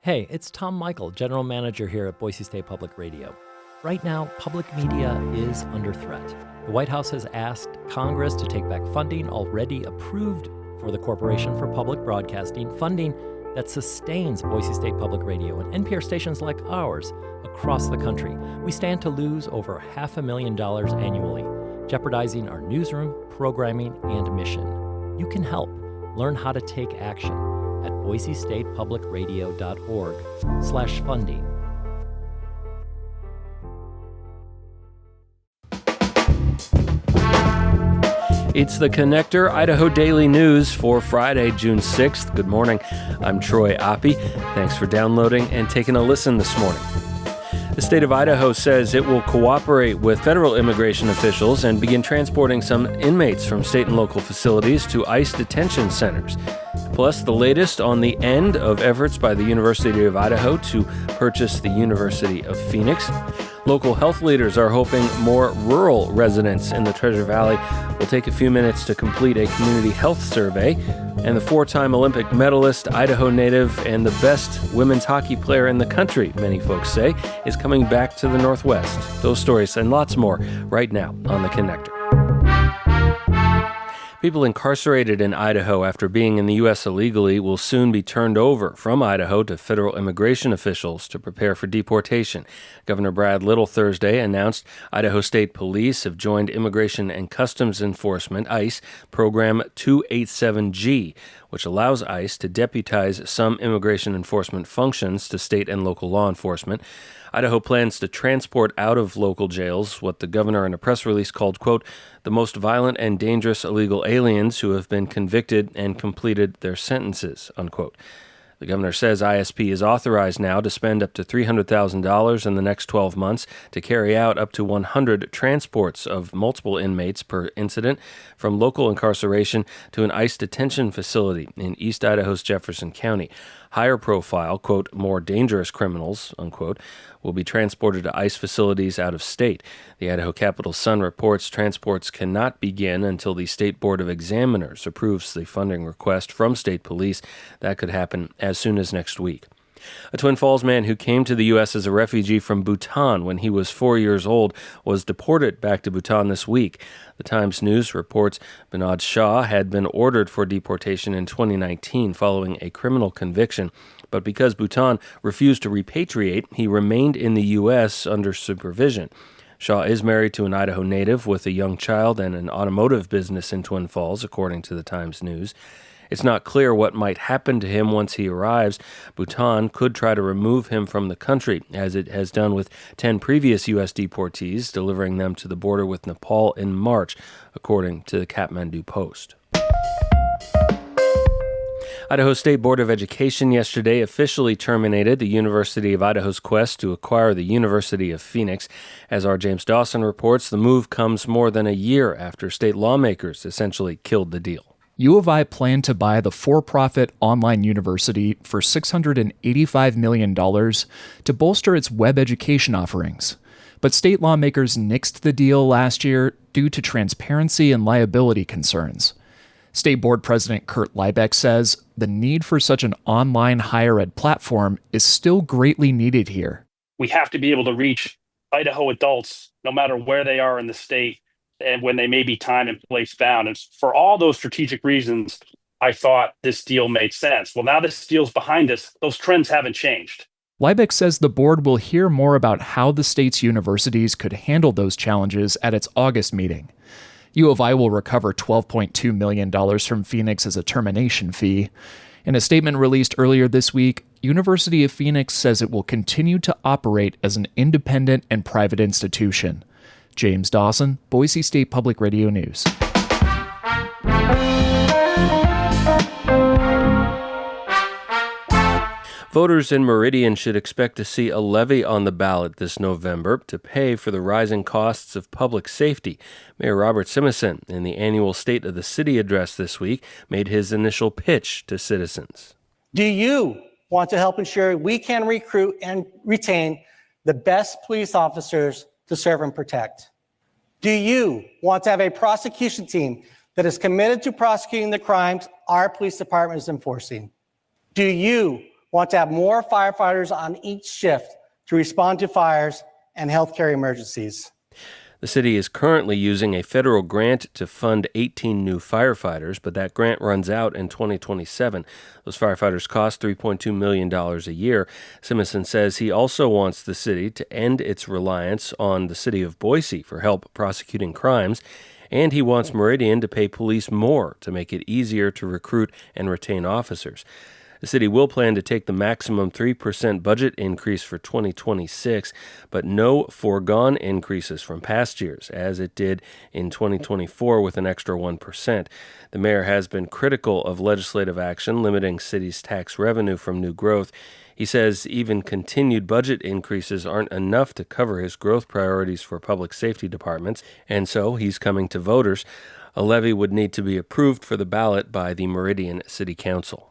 Hey, it's Tom Michael, General Manager here at Boise State Public Radio. Right now, public media is under threat. The White House has asked Congress to take back funding already approved for the Corporation for Public Broadcasting, funding that sustains Boise State Public Radio and NPR stations like ours across the country. We stand to lose over $500,000 annually, jeopardizing our newsroom, programming, and mission. You can help. Learn how to take action at boisestatepublicradio.org/funding. It's the Connector Idaho Daily News for Friday, June 6th. Good morning. I'm Troy Oppie. Thanks for downloading and taking a listen this morning. The state of Idaho says it will cooperate with federal immigration officials and begin transporting some inmates from state and local facilities to ICE detention centers. Plus, the latest on the end of efforts by the University of Idaho to purchase the University of Phoenix. Local health leaders are hoping more rural residents in the Treasure Valley will take a few minutes to complete a community health survey. And the four-time Olympic medalist, Idaho native, and the best women's hockey player in the country, many folks say, is coming back to the Northwest. Those stories and lots more right now on The Connector. People incarcerated in Idaho after being in the U.S. illegally will soon be turned over from Idaho to federal immigration officials to prepare for deportation. Governor Brad Little Thursday announced Idaho State Police have joined Immigration and Customs Enforcement, ICE, Program 287G, which allows ICE to deputize some immigration enforcement functions to state and local law enforcement. Idaho plans to transport out of local jails what the governor in a press release called, quote, the most violent and dangerous illegal aliens who have been convicted and completed their sentences, unquote. The governor says ISP is authorized now to spend up to $300,000 in the next 12 months to carry out up to 100 transports of multiple inmates per incident from local incarceration to an ICE detention facility in East Idaho's Jefferson County. Higher profile, quote, more dangerous criminals, unquote, will be transported to ICE facilities out of state. The Idaho Capital Sun reports transports cannot begin until the State Board of Examiners approves the funding request from state police. That could happen as soon as next week. A Twin Falls man who came to the U.S. as a refugee from Bhutan when he was 4 years old was deported back to Bhutan this week. The Times News reports Binod Shah had been ordered for deportation in 2019 following a criminal conviction. But because Bhutan refused to repatriate, he remained in the U.S. under supervision. Shah is married to an Idaho native with a young child and an automotive business in Twin Falls, according to the Times News. It's not clear what might happen to him once he arrives. Bhutan could try to remove him from the country, as it has done with 10 previous U.S. deportees, delivering them to the border with Nepal in March, according to the Kathmandu Post. Idaho State Board of Education yesterday officially terminated the University of Idaho's quest to acquire the University of Phoenix. As our James Dawson reports, the move comes more than a year after state lawmakers essentially killed the deal. U of I planned to buy the for-profit online university for $685 million to bolster its web education offerings. But state lawmakers nixed the deal last year due to transparency and liability concerns. State Board President Kurt Liebeck says the need for such an online higher ed platform is still greatly needed here. We have to be able to reach Idaho adults, no matter where they are in the state, and when they may be time and place bound. And for all those strategic reasons, I thought this deal made sense. Well, now this deal's behind us. Those trends haven't changed. Liebeck says the board will hear more about how the state's universities could handle those challenges at its August meeting. U of I will recover $12.2 million from Phoenix as a termination fee. In a statement released earlier this week, University of Phoenix says it will continue to operate as an independent and private institution. James Dawson, Boise State Public Radio News. Voters in Meridian should expect to see a levy on the ballot this November to pay for the rising costs of public safety. Mayor Robert Simison, in the annual State of the City address this week, made his initial pitch to citizens. Do you want to help ensure we can recruit and retain the best police officers to serve and protect? Do you want to have a prosecution team that is committed to prosecuting the crimes our police department is enforcing? Do you want to have more firefighters on each shift to respond to fires and healthcare emergencies. The city is currently using a federal grant to fund 18 new firefighters, but that grant runs out in 2027. Those firefighters cost $3.2 million a year. Simison says he also wants the city to end its reliance on the city of Boise for help prosecuting crimes, and he wants Meridian to pay police more to make it easier to recruit and retain officers. The city will plan to take the maximum 3% budget increase for 2026, but no foregone increases from past years, as it did in 2024 with an extra 1%. The mayor has been critical of legislative action limiting city's tax revenue from new growth. He says even continued budget increases aren't enough to cover his growth priorities for public safety departments, and so he's coming to voters. A levy would need to be approved for the ballot by the Meridian City Council.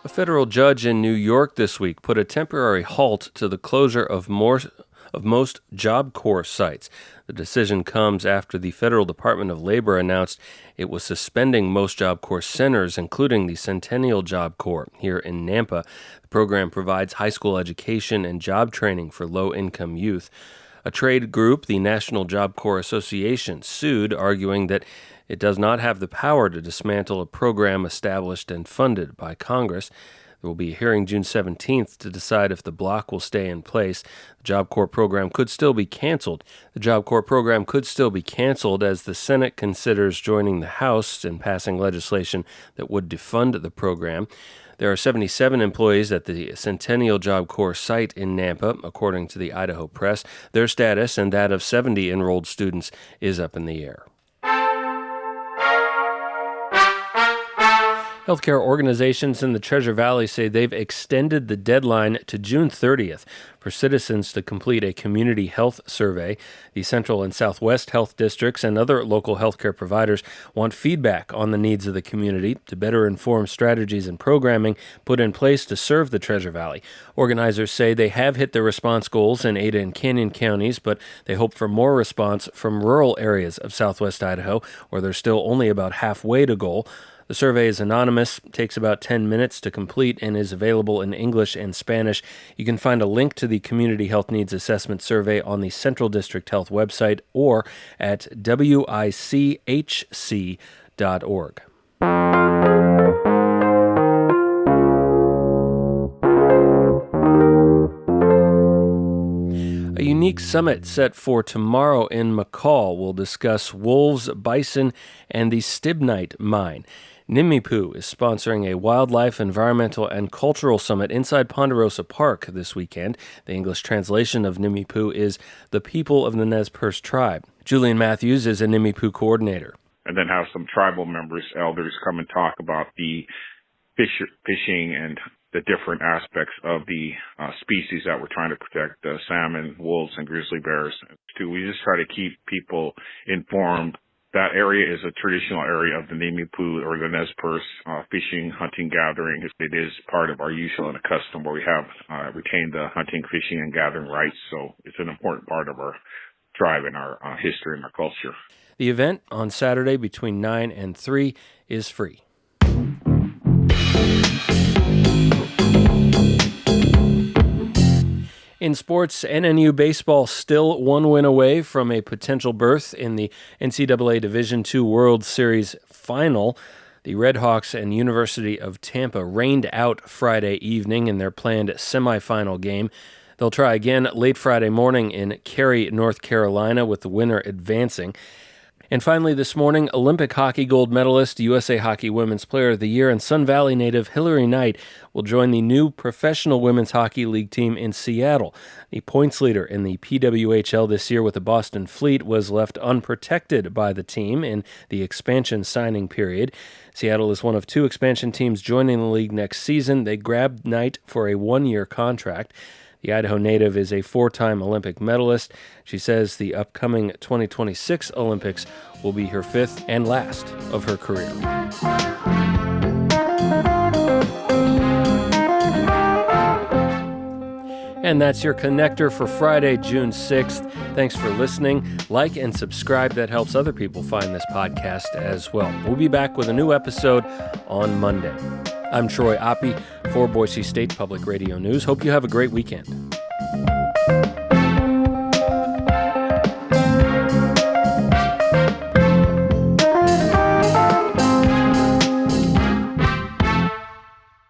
A federal judge in New York this week put a temporary halt to the closure of most Job Corps sites. The decision comes after the Federal Department of Labor announced it was suspending most Job Corps centers, including the Centennial Job Corps here in Nampa. The program provides high school education and job training for low-income youth. A trade group, the National Job Corps Association, sued, arguing that it does not have the power to dismantle a program established and funded by Congress. There will be a hearing June 17th to decide if the block will stay in place. The Job Corps program could still be canceled. The Job Corps program could still be canceled as the Senate considers joining the House in passing legislation that would defund the program. There are 77 employees at the Centennial Job Corps site in Nampa, according to the Idaho Press. Their status and that of 70 enrolled students is up in the air. Healthcare organizations in the Treasure Valley say they've extended the deadline to June 30th for citizens to complete a community health survey. The Central and Southwest health districts and other local healthcare providers want feedback on the needs of the community to better inform strategies and programming put in place to serve the Treasure Valley. Organizers say they have hit their response goals in Ada and Canyon counties, but they hope for more response from rural areas of southwest Idaho, where they're still only about halfway to goal. The survey is anonymous, takes about 10 minutes to complete, and is available in English and Spanish. You can find a link to the Community Health Needs Assessment Survey on the Central District Health website or at wichc.org. A unique summit set for tomorrow in McCall will discuss wolves, bison, and the Stibnite mine. Nimipu is sponsoring a wildlife, environmental, and cultural summit inside Ponderosa Park this weekend. The English translation of Nimipu is the people of the Nez Perce tribe. Julian Matthews is a Nimipu coordinator. And then have some tribal members, elders, come and talk about the fishing and the different aspects of the species that we're trying to protect, the salmon, wolves, and grizzly bears. We just try to keep people informed. That area is a traditional area of the Nimipu or the Nez Perce fishing, hunting, gathering. It is part of our usual and a custom where we have retained the hunting, fishing, and gathering rights. So it's an important part of our tribe and our history and our culture. The event on Saturday between 9 and 3 is free. In sports, NNU baseball still one win away from a potential berth in the NCAA Division II World Series final. The Redhawks and University of Tampa rained out Friday evening in their planned semifinal game. They'll try again late Friday morning in Cary, North Carolina, with the winner advancing. And finally this morning, Olympic hockey gold medalist, USA Hockey Women's Player of the Year, and Sun Valley native Hillary Knight will join the new Professional Women's Hockey League team in Seattle. The points leader in the PWHL this year with the Boston Fleet was left unprotected by the team in the expansion signing period. Seattle is one of two expansion teams joining the league next season. They grabbed Knight for a one-year contract. The Idaho native is a four-time Olympic medalist. She says the upcoming 2026 Olympics will be her fifth and last of her career. And that's your Connector for Friday, June 6th. Thanks for listening. Like and subscribe. That helps other people find this podcast as well. We'll be back with a new episode on Monday. I'm Troy Oppie for Boise State Public Radio News. Hope you have a great weekend.